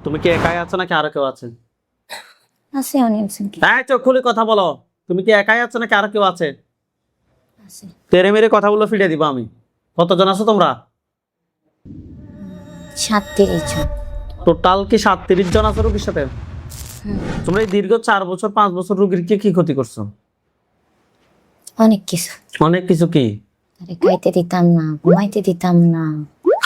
তুমি কি একাই আছো নাকি আরো কেউ আছে? আছে অনেকজন হ্যাঁ, চোখ খুলে কথা বলো। তুমি কি একাই আছো নাকি আরো কেউ আছে? আছে। তেরে মেরে কথাগুলো ফিরে দিব আমি। কতজন আছো তোমরা? 37 জন। টোটাল কি 37 জন আছো রোগীর সাথে? তোমরা এই দীর্ঘ 4 বছর 5 বছর রোগীর কি ক্ষতি করছো? অনেক কিছু। অনেক কিছু। কি? তারে খাইতে দিতাম না, ঘুমাইতে দিতাম না,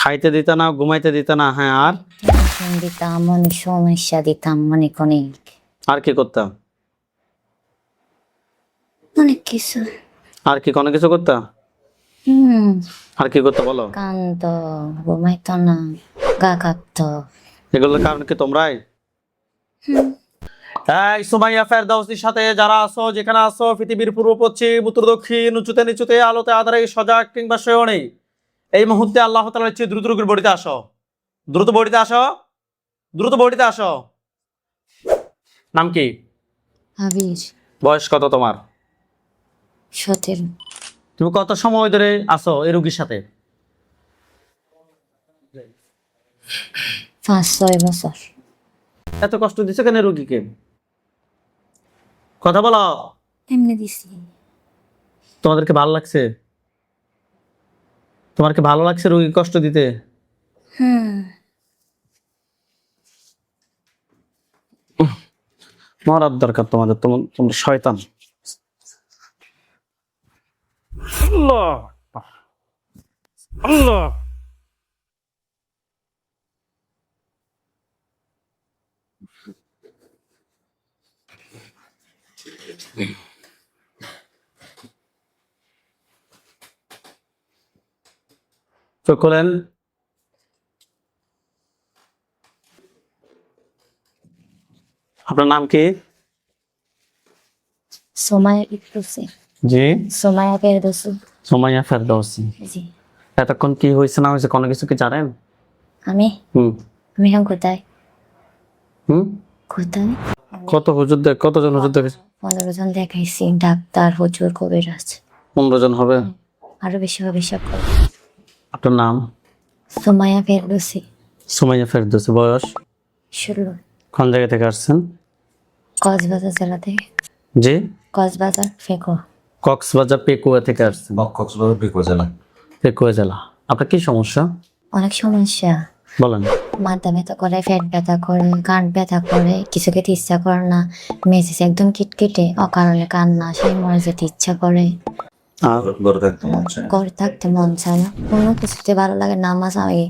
খাইতে দিতা না, ঘুমাইতে দিতা না, হ্যাঁ আর? টেনশন দিতাম, অনেক সমস্যা দিতাম, অনেক আর কি করতাম? অনেক কিছু। আর কি কোনো কিছু করতাম? হুম আর কি করতে বলো? কান্ত, ঘুমাইতো না, গা কাঁপতো। এগুলোর কারণ কি তোমরাই? এই সুমাইয়া ফেরদাউসির সাথে যারা আছো, যেখানে আছো, পৃথিবীর পূর্ব পশ্চিম উত্তর দক্ষিণ উঁচুতে নিচুতে আলোতে আধারে সজাগ কিংবা শয়নে, এই মুহূর্তে আল্লাহ তাআলার ইচ্ছে দ্রুত রোগীর বডিতে আসো। দ্রুত বডিতে আসো। দ্রুত বডিতে আসো। নাম কি? আবির। বয়স কত তোমার? 17। তুমি কত সময় ধরে আছো এই রোগীর সাথে? 5-6 বছর। এত কষ্ট দিছো কেন রোগীকে? কথা বলো। এমনি দিছি। তোমাদেরকে ভালো লাগছে? তোমার কি ভালো লাগছে রোগী কষ্ট দিতে? মরার দরকার তোমাদের। তোমরা শয়তান। আল্লাহ আল্লাহ। চোখ খোলেন। আপনার নাম কি? সোমায়া ফেরদৌসি। জি। সোমায়া ফেরদৌসি। সুমাইয়া ফেরদাউসি। জি। এতক্ষণ কি হয়েছে না হয়েছে কোনো কিছু কি জানেন? আমি হুম আমি এখন কোথায়? হুম। কোথায়? কতজন হুজুর দেখেছে? 15 জন দেখাইছি, ডাক্তার, হুজুর, কবিরাজ। 15 জন হবে। আরো বেশি হবে সব। আপনার নাম? সোমায়া ফেরদৌসি। সুমাইয়া ফেরদৌসি। বয়স? 16। কোন জায়গা থেকে আসছেন? কক্সবাজার জেলা থেকে। জি। কক্সবাজার ফেকো। কক্সবাজার পেকুয়া থেকে আসছেন। কক্সবাজার পেকুয়া জেলা। পেকুয়া জেলা। আপনার কি সমস্যা অনেক সমস্যা। বলেন। মাথা ব্যথা করে, পেট ব্যথা করে, গাঁট ব্যথা করে, কিছু খেতে ইচ্ছা করে না, মেসেজ একদম কিটকিটে, অকারণে কান্না, সেই মরে যেতে ইচ্ছা করে, আর ঘরে থাকতে মন চায় না। ঘরে থাকতে মন চায় না, কোনো কিছুতে ভালো লাগে না। নামাজ আমি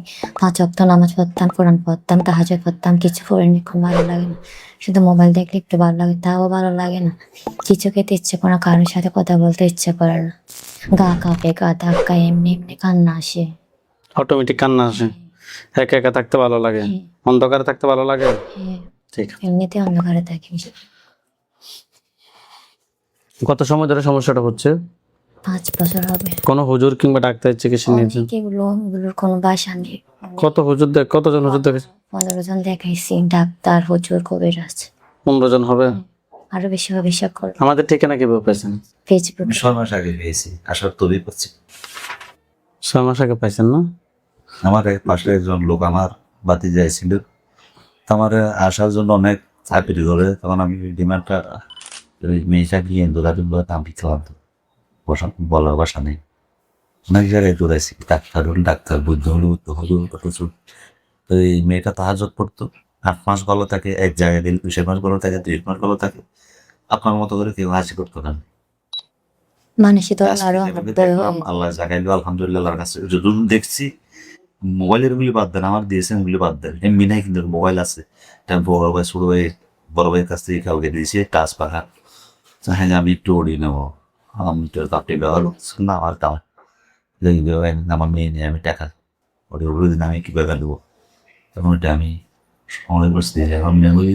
5 ওয়াক্ত নামাজ পড়তাম, কোরআন পড়তাম, তাহাজ্জুদ পড়তাম, কিছু পড়িনি, খুব ভালো লাগে না। শুধু মোবাইল দেখলে একটু ভালো লাগে, তাও ভালো লাগে না। কিছু খেতে ইচ্ছে করে না, কারোর সাথে কথা বলতে ইচ্ছে করে না, গা কাঁপে, গা ধাক্কায়, এমনি এমনি কান্না আসে। অটোমেটিক কান্না আসে। একা একা থাকতে ভালো লাগে, অন্ধকারে থাকতে ভালো লাগে। হ্যাঁ, ঠিক আছে। এমনিতে অন্ধকারে থাকি। কত সময় ধরে সমস্যাটা হচ্ছে? 5 বছর হবে। কোনো হুজুর কিংবা ডাক্তারের চিকিৎসা নিয়েছেন? এগুলোর কোনো বাসা নেই। কতজন হুজুর দেখেছে? 15 জন দেখাইছি, ডাক্তার, হুজুর, কবিরাজ। 15 জন হবে। আরো বেশি হবে সব করে। আমাদের ঠিকানা কিভাবে পেয়েছেন? ফেসবুক। আমি 6 মাস আগে পেয়েছি, আসার তবেই পাচ্ছি। 6 মাস আগে পাইছেন না? আমার এক পাশে একজন লোক আমার বাতি যাইছিল, তো আমার আসার জন্য অনেক চাপিরি করে, তখন আমি ডিমান্ডটা ওই মেয়েটা গিয়ে দৌড়াতে দৌড়াতে আমি খেলাম, তো বলার বাসা নেই। অনেক জায়গায় দৌড়াইছি, ডাক্তার হল ডাক্তার, বুদ্ধ হলো বুদ্ধ হলো কত চুপ। তো এই মেয়েটা তাহাজ্জুদ পড়তো, 8 মাস ভালো থাকে এক জায়গায়, দিল 2 মাস ভালো থাকে, 2 মাস ভালো থাকে। আপনার মতো করে কেউ হাসি করতো না। মানুষই তো আরো আল্লাহ জাগাইলো, আলহামদুলিল্লাহ। আল্লাহর কাছে যদুন দেখছি, মোবাইলের গুলি বাদ দেন, আমার দিয়েছেন ওগুলি বাদ দেন, এমনি নাই কিন্তু মোবাইল আছে। বড় ভাই ছোট ভাই বড় ভাইয়ের কাছ থেকে কাউকে দিয়েছি টাচ পাখা, হ্যাঁ আমি একটু ওড়ি নেবো, আমি তো কাপড়ে ব্যবহার না আমার টাকা আমার মেয়ে নিয়ে আমি টাকা ওটি ওগুলো দিন আমি কীভাবে দেবো, তখন ওটা আমি সময় বসতে এখন মেমোরি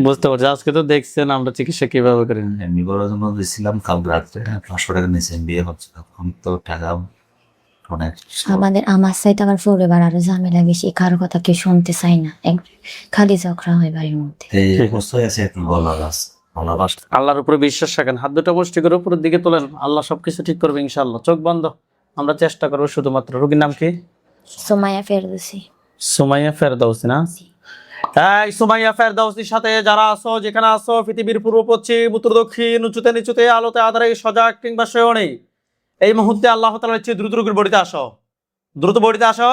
বুঝতে পারছি। আজকে তো দেখছেন আমরা চিকিৎসা কিভাবে করি। এমনি করার জন্য দিয়েছিলাম কালকে রাত্রে 500 টাকা নিয়েছি, বিয়ে হচ্ছে তখন তো টাকা অনেক। আমার সাইড আবার পরিবার আরো ঝামেলা বেশি, কারো কথা কেউ শুনতে চাই না, খালি ঝগড়া হয় বাড়ির মধ্যে। এই অবস্থায় আছে এখন বলার আছে বলার আছে। আল্লাহর উপরে বিশ্বাস রাখেন, হাত দুটো মুষ্টি করে উপরের দিকে তোলেন, আল্লাহ সবকিছু ঠিক করবে ইনশাআল্লাহ। চোখ বন্ধ, আমরা চেষ্টা করবো শুধুমাত্র। রোগীর নাম কি? সোমায়া ফেরদৌসি। সুমাইয়া ফেরদাউসি না? এই সুমাইয়া ফেরদাউসির সাথে যারা আছো যেখানে আছো পৃথিবীর পূর্ব পশ্চিম উত্তর দক্ষিণ উঁচুতে নিচুতে আলোতে আঁধারে সজাগ কিংবা শয়নে এই মুহূর্তে আল্লাহ তাআলার ইচ্ছে দ্রুত রুগীর বডিতে আসো, দ্রুত বডিতে আসো,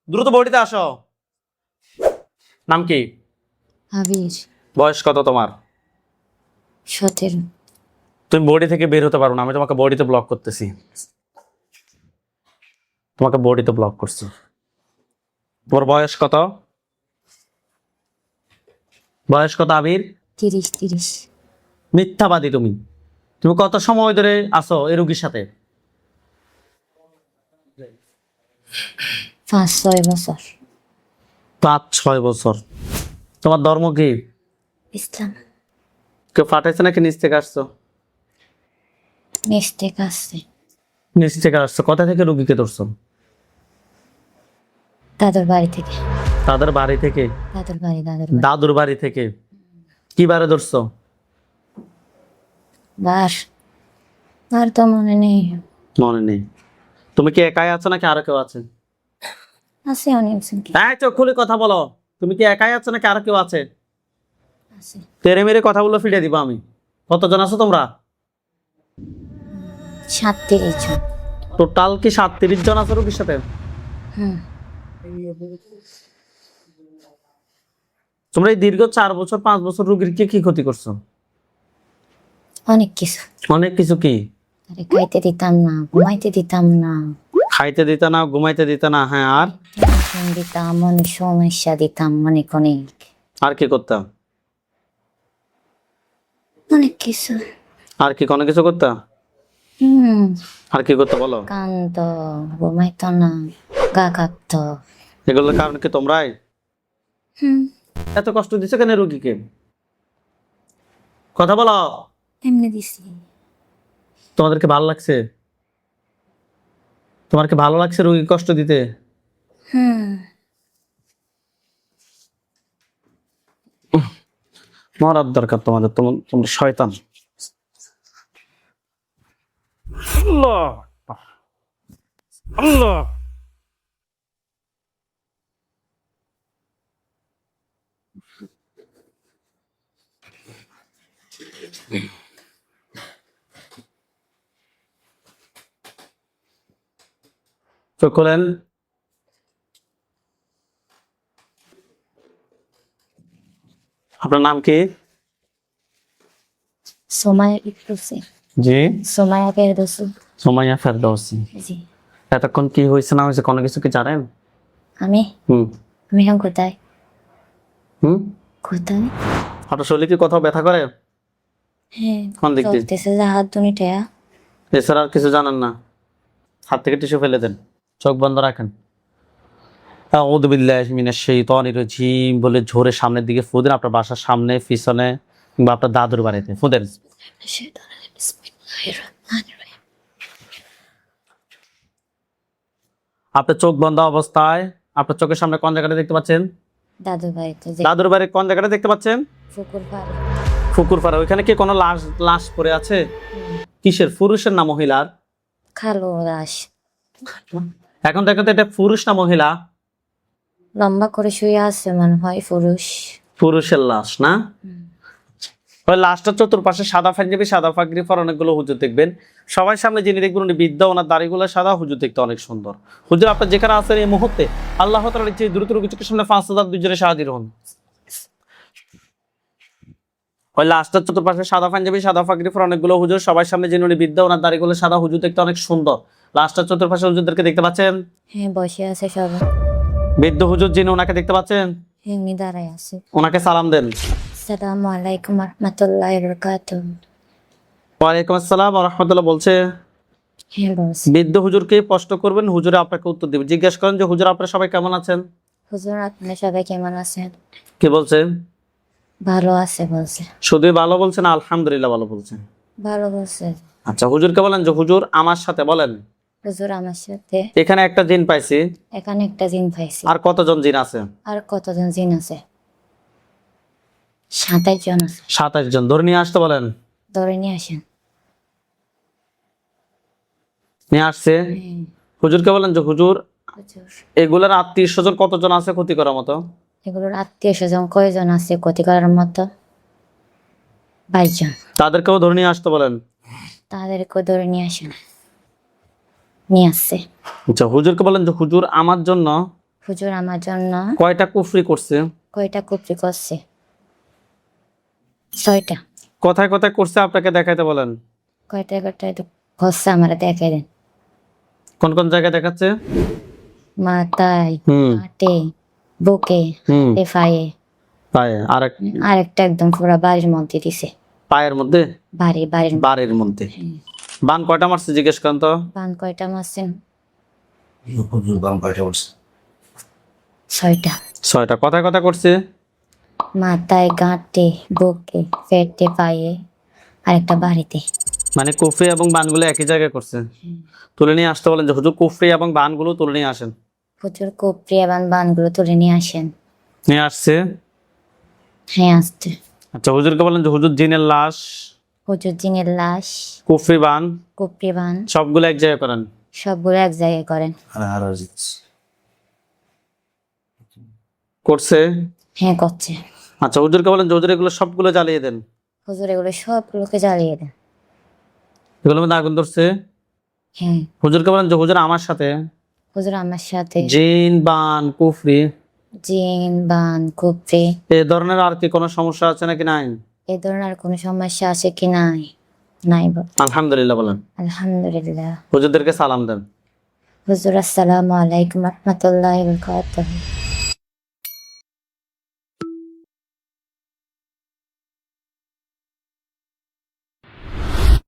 দ্রুত বডিতে আসো। নাম কি? আবির। বয়স কত তোমার? 17। তুমি বডি থেকে বের হতে পারো না, আমি তোমাকে বডিতে ব্লক করতেছি, তোমাকে বডিতে ব্লক করছি। তোমার বয়স কত? বয়স কত আবির? 30। মিথ্যাবাদী তুমি। তুমি কত সময় ধরে আছো এই রোগীর সাথে? 5-6 বছর। 5-6 বছর। তোমার ধর্ম কি? ইসলাম। কেউ পাঠাইছে নাকি নিচ থেকে আসছো? মিস্টেক আছে। নিচ থেকে আসছো। কোথা থেকে রোগীকে ধরছো? দাদুর বাড়ি থেকে। তাদের বাড়ি থেকে? দাদুর বাড়ি। দাদুর বাড়ি। দাদুর বাড়ি থেকে। কি বারে ধরছো? বার তো মনে নেই। মনে নেই। তুমি কি একাই আছো নাকি আরো কেউ আছে? আছে অনেকজন। এই চোখ খুলে কথা বলো। তুমি কি একাই আছো নাকি আরো কেউ আছে? আছে। তেরে মেরে কথাগুলো ফিরে দিব আমি। কতজন আছো তোমরা? 37 জন। টোটাল কি 37 জন আছো রোগীর সাথে? হুম। তোমরা এই দীর্ঘ 4 বছর 5 বছর রোগীর কি ক্ষতি করছো? অনেক কিছু। অনেক কিছু। কি? আরে খাইতে দিতাম না, ঘুমাইতে দিতাম না। খাইতে দিতা না, ঘুমাইতে দিতা না, হ্যাঁ আর? টেনশন দিতাম, অনেক সমস্যা দিতাম, অনেক অনেক আর কি করতাম? অনেক কিছু। আর কি কোনো কিছু করতাম? হুম। আর কি করতে বলো? কান্ত, ঘুমাইতো না, গা কাঁপতো। এগুলোর কারণ কি তোমরাই? হুম। এত কষ্ট দিছো কেন রোগীকে? কথা বলো। এমনি দিছি। তোমাদেরকে ভালো লাগছে? তোমার কি ভালো লাগছে রোগী কষ্ট দিতে? হুম। মরার দরকার তোমাদের। তোমরা শয়তান। আল্লাহ আল্লাহ। চোখ খোলেন। আপনার নাম কি? সময় ফেরদৌসি। জি। সময়া ফেরদৌসি। সুমাইয়া ফেরদৌসি। জি। এতক্ষণ কি হয়েছে না হয়েছে কোনো কিছু কি জানেন? আমি হুম আমি এখন কোথায়? হুম। কোথায়? আপনার শরীরে কি কোথাও ব্যথা করে? হ্যাঁ। কোন দিক দিয়ে? চলতেছে যে হাত দুনিটা। এছাড়া আর কিছু জানেন না? হাত থেকে টিস্যু ফেলে দেন, চোখ বন্ধ রাখেন। আউযু বিল্লাহি মিনাশ শাইতানির রাজিম বলে ঝোরে সামনের দিকে ফু দেন। আপনার বাসার সামনে, পিছনে কিংবা আপনার দাদুর বাড়িতে ফু দেন। বিসমিল্লাহির রহমানির রহিম। আপনার চোখ বন্ধ অবস্থায় আপনার চোখের সামনে কোন জায়গাটা দেখতে পাচ্ছেন? দাদুর বাড়িতে যে দাদুর বাড়ির কোন জায়গাটা দেখতে পাচ্ছেন? পুকুর পাড়ে। ফুকুর পাড়া। ওইখানে কি কোনো লাশ লাশ পড়ে আছে? কিসের, পুরুষের না মহিলার? খালো দাস এখন দেখো তো এটা পুরুষ না মহিলা? লম্বা করে শুয়ে আছে, মনে হয় পুরুষ। পুরুষের লাশ না? ওই লাশটার চতুর্পাশে সাদা পাঞ্জাবি সাদা পাগড়ি পরা অনেকগুলো হুজুর দেখবেন। সবাই সামনে যিনি দেখবেন উনি বৃদ্ধ, ওনার দাড়িগুলো সাদা, হুজুর দেখতে অনেক সুন্দর। হুজুর আপনার যেখানে আছেন এই মুহূর্তে আল্লাহ তাআলার ইচ্ছে দ্রুত রোগী চোখের সামনে 5000 দুজনে হাজির হন। ওই লাশটার চতুর্পাশে সাদা পাঞ্জাবি সাদা পাগড়ি পরা অনেকগুলো হুজুর, সবাই সামনে যিনি উনি বৃদ্ধ, ওনার দাড়িগুলো সাদা, হুজুর দেখতে অনেক সুন্দর। লাশটার চতুর্পাশে হুজুরদেরকে দেখতে পাচ্ছেন? হ্যাঁ, বসে আছে সবাই। বৃদ্ধ হুজুর যিনি ওনাকে দেখতে পাচ্ছেন? হ্যাঁ, উনি দাঁড়ায় আছে। ওনাকে সালাম দেন। আসসালামু আলাইকুম রহমতুল্লাহি বারাকাতুহু। ওয়ালাইকুম আসসালাম ওয়া রাহমাতুল্লাহ বলছে। হ্যাঁ বলছি। বৃদ্ধ হুজুরকে প্রশ্ন করবেন, হুজুরে আপনাকে উত্তর দেবে। জিজ্ঞেস করেন যে হুজুর আপনারা সবাই কেমন আছেন? হুজুর, আপনারা সবাই কেমন আছেন? কি বলছে? ভালো আছে বলছে। শুধু ভালো বলছেন? আলহামদুলিল্লাহ ভালো বলছেন। ভালো বলছে। আচ্ছা, হুজুরকে বলেন যে হুজুর আমার সাথে বলেন হুজুর, আমার সাথে এখানে একটা জিন পাইছি, এখানে একটা জিন পাইছি। আর কতজন জিন আছে? আর কতজন জিন আছে? 27 জন আছে। 27 জন। ধরে নিয়ে আসতে বলেন। ধরে নিয়ে আসেন। নিয়ে আসছে। হ্যাঁ, হুজুরকে বলেন যে হুজুর হুজুর। এগুলার আত্মীয় স্বজন কতজন আছে ক্ষতি করার মতো? এগুলোর আত্মীয় স্বজন কয়জন আছে ক্ষতি করার মতো? 22 জন। তাদেরকেও ধরে নিয়ে আসতে বলেন। তাদেরকে ধরে নিয়ে আসেন, নিয়ে আসছে। আচ্ছা, হুজুরকে বলেন যে হুজুর আমার জন্য হুজুর আমার জন্য কয়টা কুফরি করছে? কয়টা কুফরি করছে? 6টা। কথায় কথায় করছে আপনাকে দেখাইতে বলেন। কয়টা তো করছে আমার দেখে দেন। কোন কোন জায়গায় দেখাচ্ছে? মাথায়, হুম হাতে, বুকে, হুম পায়ে, পায়ে আরেকটা একদম পুরো বাড়ির মধ্যে দিছে। পায়ের মধ্যে, বাড়ির বাড়ির মধ্যে। বান কয়টা মারছে জিজ্ঞেস করেন তো। পান কয়টা মারছেন? হুজুর বাম কয়টা বলছে? 6টা। 6টা। কথায় কথা করছে? মাথায়, গাঁটে, বুকে, পেটে, পায়ে, আরেকটা বাড়িতে। মানে কুফরি এবং বানগুলো একই জায়গায় করছে। তুলে নিয়ে আসতে বলেন যে হুজুর কুফরি এবং বানগুলো তুলে নিয়ে আসেন। হুজুর কুপরি এবং বানগুলো তুলে নিয়ে আসেন। নিয়ে আসছে। হ্যাঁ আসতে। আচ্ছা, হুজুরকে বলেন যে হুজুর জিনের লাশ, হুজুর জিনের লাশ, কুফরি বান কুপরি বান সবগুলো এক জায়গায় করেন। সবগুলো এক জায়গায় করেন। আর করছে। হ্যাঁ করছে। আচ্ছা, হুজুরকে বলেন যে হুজুর এগুলো সবগুলো জ্বালিয়ে দেন। হুজুর এগুলো সবগুলোকে জ্বালিয়ে দেন। এগুলোর মধ্যে আগুন ধরছে। হ্যাঁ। হুজুরকে বলেন যে হুজুর আমার সাথে হুজুর আমার সাথে জিন বান কুফরি জিন বান কুপরি এই ধরনের আর কি কোনো সমস্যা আছে নাকি? নাই। এ ধরনের আর কোনো সমস্যা আছে কি? নাই, নাই বাবা। আলহামদুলিল্লাহ বলেন। আলহামদুলিল্লাহ। হুজুরদেরকে সালাম দেন। হুজুর আসসালামু আলাইকুম রহমতুল্লাহি ওয়া বারাকাতুহু।